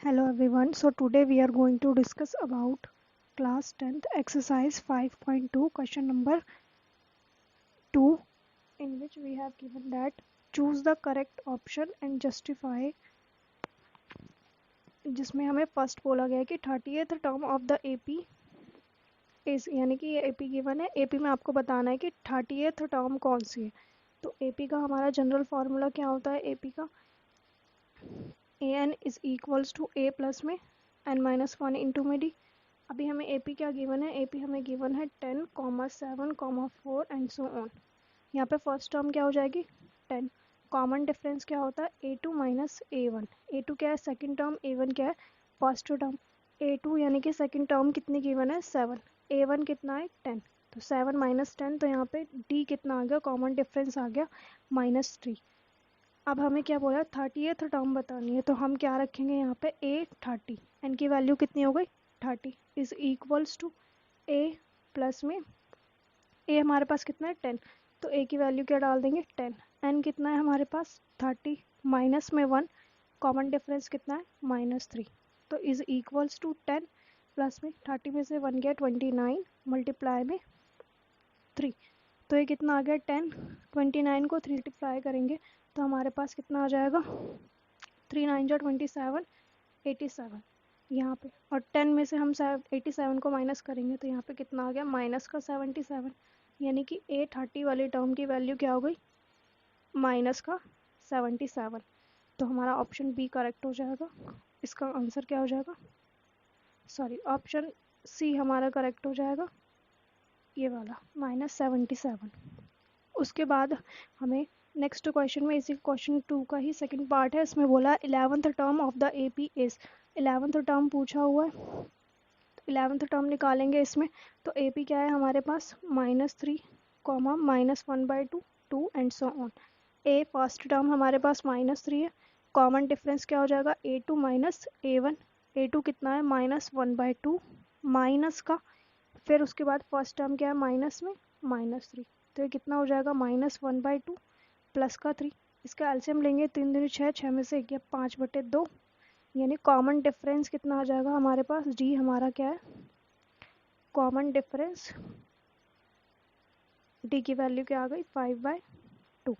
Hello everyone. So today we are going to discuss about class 10th exercise 5.2 question number 2, in which we have given that choose the correct option and justify, जिसमें हमें first बोला गया है कि 30th term of the AP is, यानी कि ये AP given है। एपी में आपको बताना है कि 30th टर्म कौन सी है। तो एपी का हमारा जनरल फार्मूला क्या होता है? एपी का an is equals to a plus में n-1 इंटू में डी। अभी हमें एपी क्या गिवन है? एपी हमें गिवन है 10, 7, 4 एंड सो ऑन। यहाँ पे फर्स्ट टर्म क्या हो जाएगी? 10। कॉमन डिफरेंस क्या होता है? a2 minus a1। a2 क्या है? Second term. a1 क्या है? First term. a2 यानी कि सेकंड टर्म कितनी गिवन है? 7। a1 कितना है? 10। तो 7 माइनस 10, तो यहाँ पे d कितना आ गया? कॉमन डिफरेंस आ गया -3। अब हमें क्या बोला? 30th टर्म बतानी है, तो हम क्या रखेंगे यहाँ पे? a30। n की वैल्यू कितनी हो गई? 30 is equals to a plus में a हमारे पास कितना है? 10। तो a की वैल्यू क्या डाल देंगे? 10। n कितना है हमारे पास? 30 माइनस में 1, कॉमन डिफरेंस कितना है? -3। तो इज इक्वल्स टू 10 प्लस में 30 में से 1 गया 29 मल्टीप्लाई में 3। तो ये कितना आ गया? 10। 29 को 3 मल्टीप्लाई करेंगे तो हमारे पास कितना आ जाएगा? 3 9 जा 27, 87 यहाँ पे। और 10 में से हम 87 को माइनस करेंगे तो यहाँ पे कितना आ गया? माइनस का 77। यानी कि a30 वाली टर्म की वैल्यू क्या हो गई? माइनस का 77। तो हमारा ऑप्शन बी करेक्ट हो जाएगा। इसका आंसर क्या हो जाएगा? सॉरी, ऑप्शन सी हमारा करेक्ट हो जाएगा, ये वाला -77। उसके बाद हमें नेक्स्ट क्वेश्चन में, इसी क्वेश्चन 2 का ही सेकंड पार्ट है, इसमें बोला 11th term of the AP is. 11th term पूछा हुआ है, तो 11th टर्म निकालेंगे इसमें। तो एपी क्या है हमारे पास? -3, -1/2, 2 and so on. A first term हमारे पास -3 है। कॉमन डिफरेंस क्या हो जाएगा? a2 minus a1। a2 कितना है? -1/2 माइनस का, फिर उसके बाद फर्स्ट टर्म क्या है? माइनस में -3। तो ये कितना हो जाएगा? -1/2 प्लस का 3। इसका एलसीएम लेंगे, 3 दूनी 6, 6 में से 1 गया 5/2। यानी कॉमन डिफरेंस कितना आ जाएगा हमारे पास? डी हमारा क्या है? कॉमन डिफरेंस डी की वैल्यू क्या आ गई? 5/2।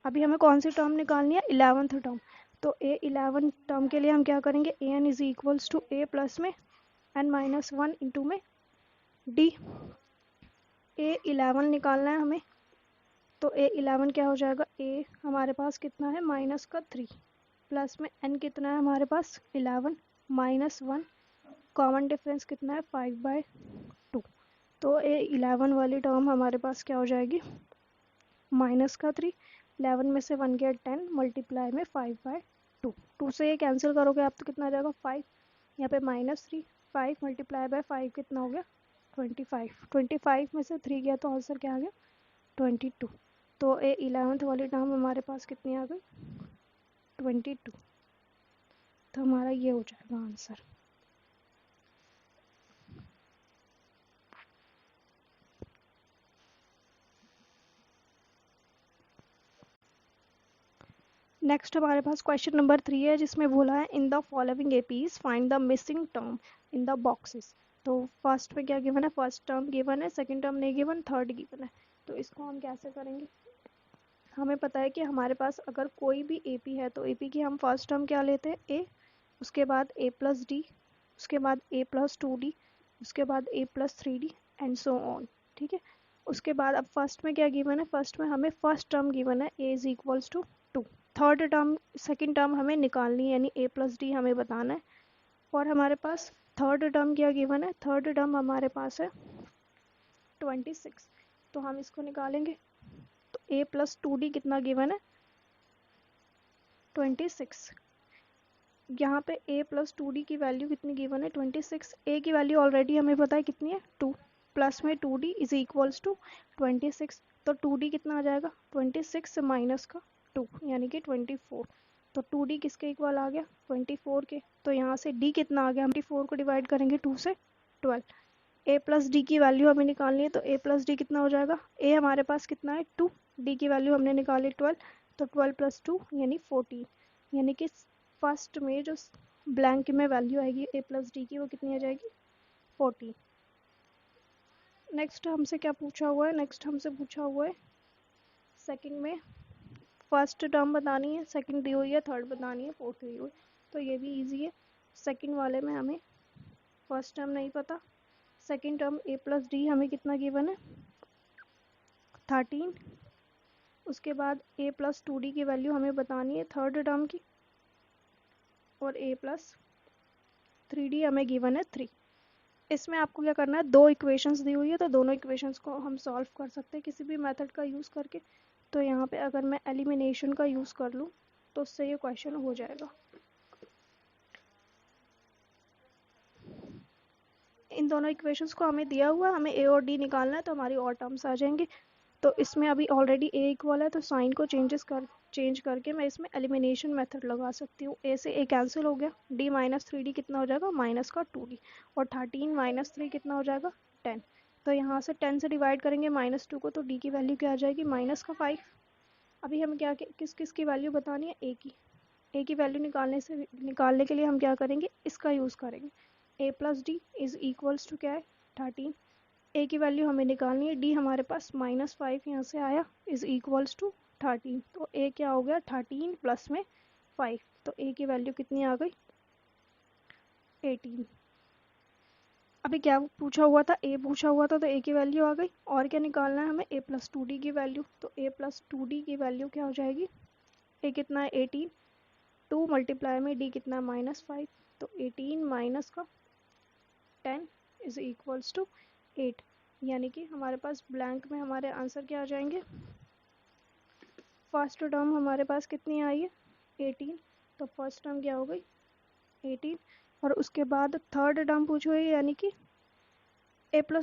अभी हमें कौन सी टर्म निकालनी है? 11th term. तो ए 11 टर्म के लिए हम क्या करेंगे? A n is equals to a plus में n-1 इंटू में डी। ए 11 निकालना है हमें, तो ए 11 क्या हो जाएगा? ए हमारे पास कितना है? माइनस का 3 प्लस में n कितना है हमारे पास? 11 -1, कॉमन डिफरेंस कितना है? 5/2। तो ए 11 वाली टर्म हमारे पास क्या हो जाएगी? माइनस का 3, 11 में से 1 गया 10 मल्टीप्लाई में 5/2। 2 से ये कैंसिल करोगे आप तो कितना आ जाएगा? 5। यहाँ पे -3, 5 मल्टीप्लाई बाय 5 कितना हो गया? 25। 25 में से 3 गया तो आंसर क्या आ गया? 22। तो ए 11th वाली टर्म हमारे पास कितनी आ गई? 22। तो हमारा ये हो जाएगा आंसर। नेक्स्ट हमारे पास क्वेश्चन नंबर 3 है, जिसमें बोला है in the following APs find the missing term in the boxes. तो फर्स्ट में क्या गिवन है? फर्स्ट टर्म गिवन है, सेकंड टर्म नहीं गिवन, थर्ड गिवन है। तो इसको हम कैसे करेंगे? हमें पता है कि हमारे पास अगर कोई भी एपी है तो एपी की हम फर्स्ट टर्म क्या लेते हैं? ए, उसके बाद a प्लस डी, उसके बाद a प्लस 2d, उसके बाद a plus 3d and so on. ठीक है। उसके बाद अब फर्स्ट में क्या गिवन है? फर्स्ट में हमें फर्स्ट टर्म गिवन है a is equals to 2। Third term, second term हमें निकालनी है, यानी a प्लस डी हमें बताना है। और हमारे पास थर्ड टर्म क्या गिवन है? थर्ड टर्म हमारे पास है 26। तो हम इसको निकालेंगे, तो a प्लस 2d कितना गिवन है? 26। यहाँ पे a प्लस 2d की वैल्यू कितनी गिवन है? 26। a की वैल्यू ऑलरेडी हमें पता है कितनी है? 2 प्लस में 2d इज इक्वल्स टू 26। तो 2d कितना आ जाएगा? 26 से माइनस का 2 यानी कि 24। तो 2d किसके इक्वल आ गया? 24 के। तो यहाँ से d कितना आ गया? हम 24 को डिवाइड करेंगे 2 से, 12। a प्लस डी की वैल्यू हमें निकालनी है, तो a प्लस डी कितना हो जाएगा? a हमारे पास कितना है? 2, d की वैल्यू हमने निकाली 12, तो 12 प्लस 2 यानी 14। यानी कि फर्स्ट में जो ब्लैंक में वैल्यू आएगी a प्लस डी की, वो कितनी आ जाएगी 40। नेक्स्ट हमसे क्या पूछा हुआ है, नेक्स्ट हमसे पूछा हुआ है सेकंड में फर्स्ट टर्म बतानी है, सेकंड दी हुई है, थर्ड बतानी है, फोर्थ दी हुई। तो ये भी इजी है। सेकंड वाले में हमें फर्स्ट टर्म नहीं पता, second term a plus D हमें कितना गिवन है 13। उसके बाद a प्लस 2d की वैल्यू हमें बतानी है थर्ड टर्म की, और a प्लस 3d हमें गिवन है 3। इसमें आपको क्या करना है, दो इक्वेशंस दी हुई है तो दोनों इक्वेशंस को हम सॉल्व कर सकते हैं किसी भी मेथड का यूज़ करके। तो यहाँ पे अगर मैं एलिमिनेशन का यूज़ कर लूँ तो उससे ये क्वेश्चन हो जाएगा। इन दोनों इक्वेशंस को हमें दिया हुआ है, हमें a और d निकालना है, तो हमारी और टर्म्स आ जाएंगी। तो इसमें अभी ऑलरेडी a इक्वल है, तो साइन को चेंज करके मैं इसमें एलिमिनेशन मेथड लगा सकती हूँ। a से a कैंसिल हो गया, d माइनस 3d कितना हो जाएगा माइनस का 2d, और 13 माइनस 3 कितना हो जाएगा 10। तो यहाँ से 10 से डिवाइड करेंगे -2 को, तो d की वैल्यू क्या आ जाएगी -5। अभी हम क्या किस किस की वैल्यू बतानी है, a की वैल्यू निकालने के लिए हम क्या करेंगे, इसका यूज़ करेंगे। a plus D is equals to क्या है 13। a की वैल्यू हमें निकालनी है, d हमारे पास -5 यहाँ से आया इज इक्वल्स टू 13। तो a क्या हो गया 13 प्लस में 5, तो a की वैल्यू कितनी आ गई 18। अभी क्या पूछा हुआ था, a पूछा हुआ था, तो a की वैल्यू आ गई। और क्या निकालना है हमें, a प्लस 2d की वैल्यू। तो a प्लस 2d की वैल्यू क्या हो जाएगी, a कितना है 18, 2 मल्टीप्लाई में d कितना है -5, तो 18 माइनस का 10 इज इक्वल्स टू 8। यानी कि हमारे पास ब्लैंक में हमारे आंसर क्या आ जाएंगे, फर्स्ट टर्म हमारे पास कितनी आई है 18, तो फर्स्ट टर्म क्या हो गई 18। और उसके बाद थर्ड टर्म पूछो है, यानी कि a प्लस